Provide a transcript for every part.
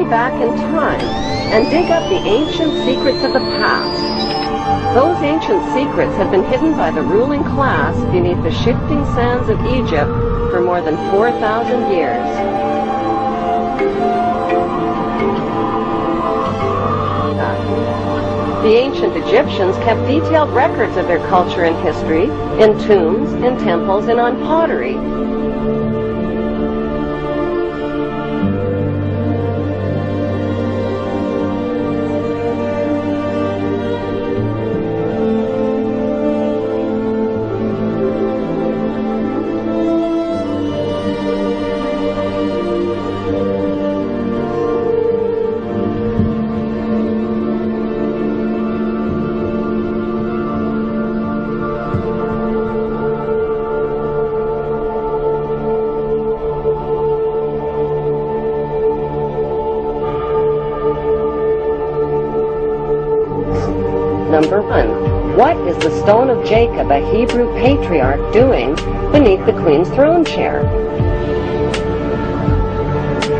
back in time and dig up the ancient secrets of the past. Those ancient secrets have been hidden by the ruling class beneath the shifting sands of Egypt for more than 4,000 years. The ancient Egyptians kept detailed records of their culture and history in tombs, in temples, and on pottery. Number 1. What is the stone of Jacob, a Hebrew patriarch, doing beneath the queen's throne chair?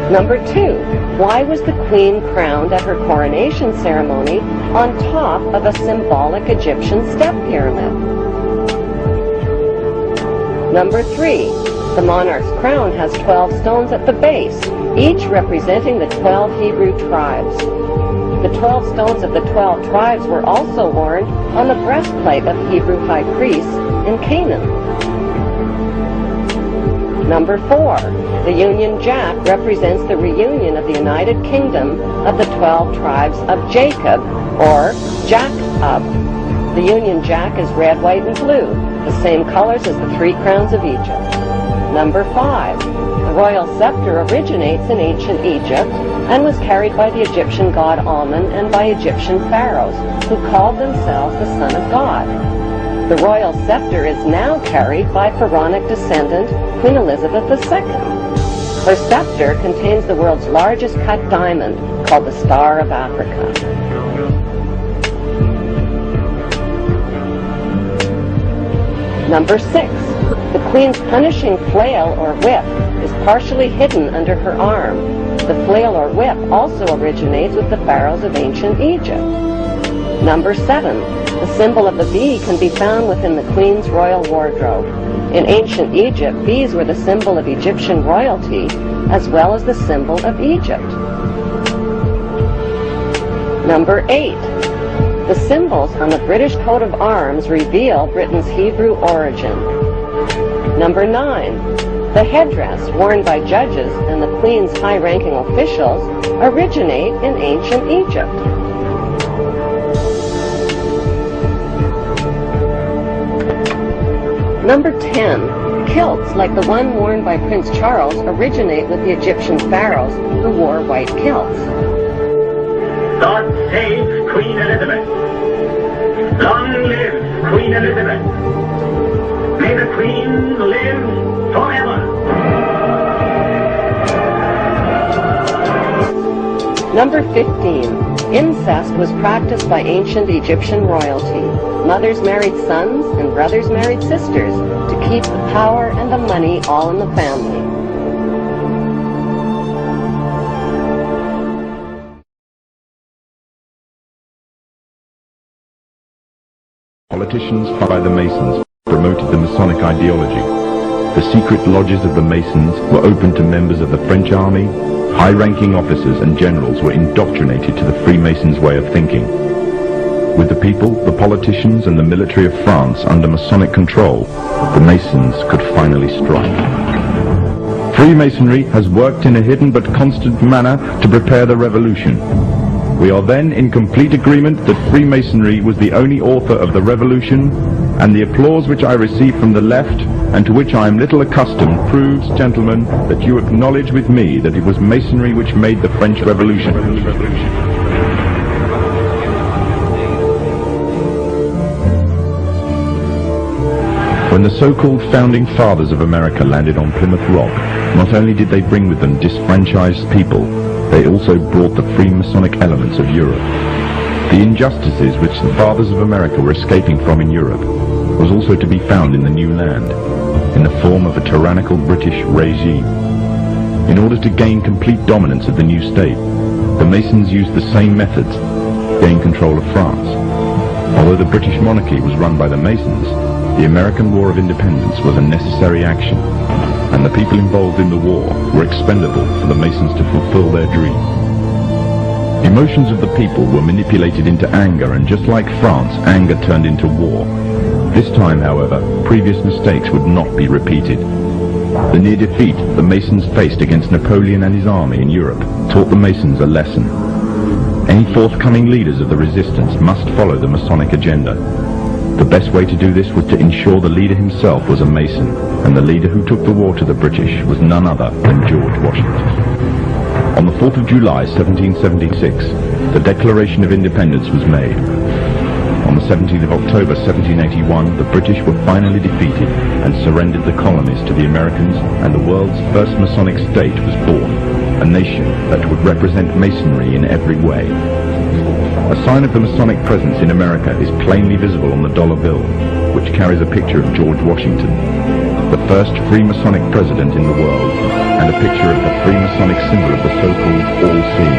Number 2. Why was the queen crowned at her coronation ceremony on top of a symbolic Egyptian step pyramid? Number 3. The monarch's crown has 12 stones at the base, each representing the 12 Hebrew tribes. The 12 stones of the 12 tribes were also worn on the breastplate of Hebrew high priests in Canaan. Number 4. The Union Jack represents the reunion of the United Kingdom of the 12 tribes of Jacob, or Jacob. The Union Jack is red, white, and blue, the same colors as the 3 crowns of Egypt. Number 5. The royal scepter originates in ancient Egypt and was carried by the Egyptian god Amun and by Egyptian pharaohs, who called themselves the Son of God. The royal scepter is now carried by pharaonic descendant Queen Elizabeth II. Her scepter contains the world's largest cut diamond, called the Star of Africa. Number 6. The queen's punishing flail or whip is partially hidden under her arm. The flail or whip also originates with the pharaohs of ancient Egypt. Number 7. The symbol of the bee can be found within the queen's royal wardrobe. In ancient Egypt, bees were the symbol of Egyptian royalty, as well as the symbol of Egypt. Number 8. The symbols on the British coat of arms reveal Britain's Hebrew origin. Number 9. The headdress worn by judges and the Queen's high-ranking officials originate in ancient Egypt. Number 10. Kilts like the one worn by Prince Charles originate with the Egyptian pharaohs who wore white kilts. God save Queen Elizabeth! Long live Queen Elizabeth! May the Queen live forever! Number 15. Incest was practiced by ancient Egyptian royalty. Mothers married sons and brothers married sisters to keep the power and the money all in the family. Politicians by the Masons promoted the Masonic ideology. The secret lodges of the Masons were open to members of the French army. High-ranking officers and generals were indoctrinated to the Freemasons' way of thinking. With the people, the politicians, and the military of France under Masonic control, the Masons could finally strike. Freemasonry has worked in a hidden but constant manner to prepare the revolution. We are then in complete agreement that Freemasonry was the only author of the revolution, and the applause which I received from the left, and to which I am little accustomed, proves, gentlemen, that you acknowledge with me that it was Masonry which made the French Revolution. When the so-called founding fathers of America landed on Plymouth Rock, not only did they bring with them disfranchised people, they also brought the Freemasonic elements of Europe. The injustices which the fathers of America were escaping from in Europe was also to be found in the new land, in the form of a tyrannical British regime. In order to gain complete dominance of the new state, The Masons used the same methods to gain control of France. Although the British monarchy was run by the Masons, the American War of Independence was a necessary action, and the people involved in the war were expendable for the Masons to fulfill their dream. Emotions of the people were manipulated into anger, and just like France, anger turned into war. This time, however, previous mistakes would not be repeated. The near defeat the Masons faced against Napoleon and his army in Europe taught the Masons a lesson. Any forthcoming leaders of the resistance must follow the Masonic agenda. The best way to do this was to ensure the leader himself was a Mason, and the leader who took the war to the British was none other than George Washington. On the 4th of July 1776, the Declaration of Independence was made. On the 17th of October 1781, the British were finally defeated and surrendered the colonies to the Americans, and the world's first Masonic state was born, a nation that would represent Masonry in every way. A sign of the Masonic presence in America is plainly visible on the dollar bill, which carries a picture of George Washington, the first Freemasonic president in the world, and a picture of the Freemasonic symbol of the so-called All-Seeing